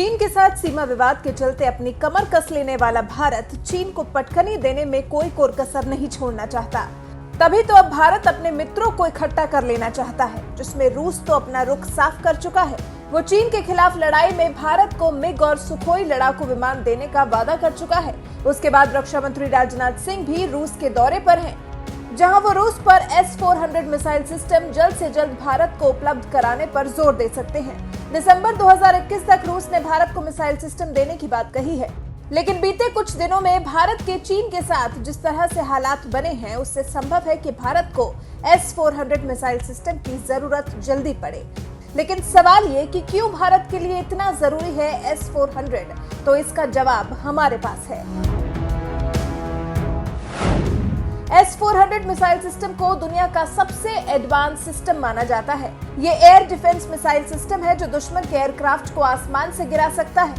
चीन के साथ सीमा विवाद के चलते अपनी कमर कस लेने वाला भारत चीन को पटखनी देने में कोई कोर कसर नहीं छोड़ना चाहता। तभी तो अब भारत अपने मित्रों को इकट्ठा कर लेना चाहता है, जिसमें रूस तो अपना रुख साफ कर चुका है। वो चीन के खिलाफ लड़ाई में भारत को मिग और सुखोई लड़ाकू विमान देने का वादा कर चुका है। उसके बाद रक्षा मंत्री राजनाथ सिंह भी रूस के दौरे पर हैं, जहां वो रूस पर S-400 मिसाइल सिस्टम जल्द से जल्द भारत को उपलब्ध कराने पर जोर दे सकते हैं। दिसंबर 2021 तक रूस ने भारत को मिसाइल सिस्टम देने की बात कही है, लेकिन बीते कुछ दिनों में भारत के चीन के साथ जिस तरह से हालात बने हैं, उससे संभव है कि भारत को S-400 मिसाइल सिस्टम की जरूरत जल्दी पड़े। लेकिन सवाल ये कि क्यों भारत के लिए इतना जरूरी है S-400, तो इसका जवाब हमारे पास है। S-400 मिसाइल सिस्टम को दुनिया का सबसे एडवांस सिस्टम माना जाता है। ये एयर डिफेंस मिसाइल सिस्टम है जो दुश्मन के एयरक्राफ्ट को आसमान से गिरा सकता है।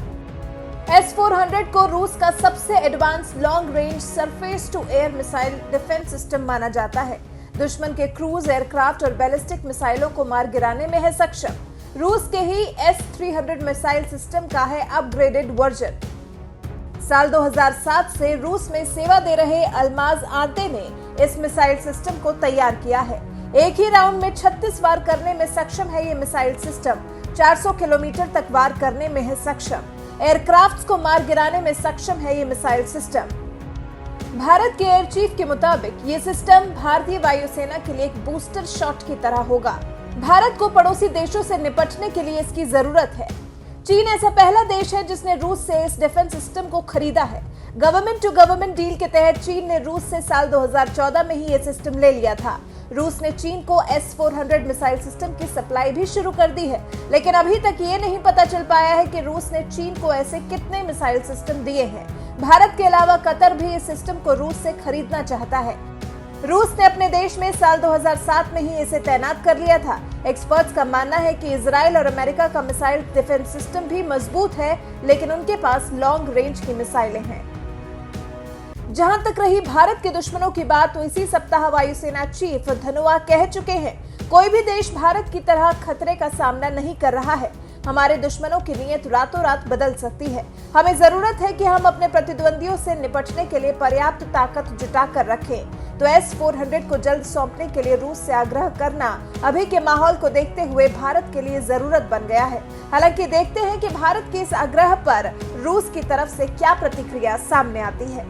S-400 को रूस का सबसे advance long range surface to air missile defence system माना जाता है। दुश्मन के क्रूज एयरक्राफ्ट और बैलिस्टिक मिसाइलों को मार गिराने में है सक्षम। रूस के ही S-300 मिसाइल सिस्टम का है अपग्रेडेड वर्जन। साल 2007 से रूस में सेवा दे रहे अल्माज आते ने इस मिसाइल सिस्टम को तैयार किया है। एक ही राउंड में 36 वार करने में सक्षम है ये मिसाइल सिस्टम। 400 किलोमीटर तक वार करने में है सक्षम। एयरक्राफ्ट्स को मार गिराने में सक्षम है ये मिसाइल सिस्टम। भारत के एयर चीफ के मुताबिक ये सिस्टम भारतीय वायुसेना के लिए एक बूस्टर शॉट की तरह होगा। भारत को पड़ोसी देशों से निपटने के लिए इसकी जरूरत है। चीन ऐसा पहला देश है जिसने रूस से इस डिफेंस सिस्टम को खरीदा है। गवर्नमेंट टू गवर्नमेंट डील के तहत चीन ने रूस से साल 2014 में ही ये सिस्टम ले लिया था। रूस ने चीन को S-400 मिसाइल सिस्टम की सप्लाई भी शुरू कर दी है, लेकिन अभी तक ये नहीं पता चल पाया है कि रूस ने चीन को ऐसे कितने मिसाइल सिस्टम दिए हैं। भारत के अलावा कतर भी इस सिस्टम को रूस से खरीदना चाहता है। रूस ने अपने देश में साल 2007 में ही इसे तैनात कर लिया था। एक्सपर्ट्स का मानना है कि इजराइल और अमेरिका का मिसाइल डिफेंस सिस्टम भी मजबूत है, लेकिन उनके पास लॉन्ग रेंज की मिसाइलें हैं। जहां तक रही भारत के दुश्मनों की बात, तो इसी सप्ताह वायुसेना चीफ धनोआ कह चुके हैं, कोई भी देश भारत की तरह खतरे का सामना नहीं कर रहा है। हमारे दुश्मनों की नीयत रातों रात बदल सकती है। हमें जरूरत है कि हम अपने प्रतिद्वंदियों से निपटने के लिए पर्याप्त ताकत जुटा कर रखें। तो S-400 को जल्द सौंपने के लिए रूस से आग्रह करना अभी के माहौल को देखते हुए भारत के लिए जरूरत बन गया है। हालांकि देखते हैं कि भारत के इस आग्रह पर रूस की तरफ से क्या प्रतिक्रिया सामने आती है।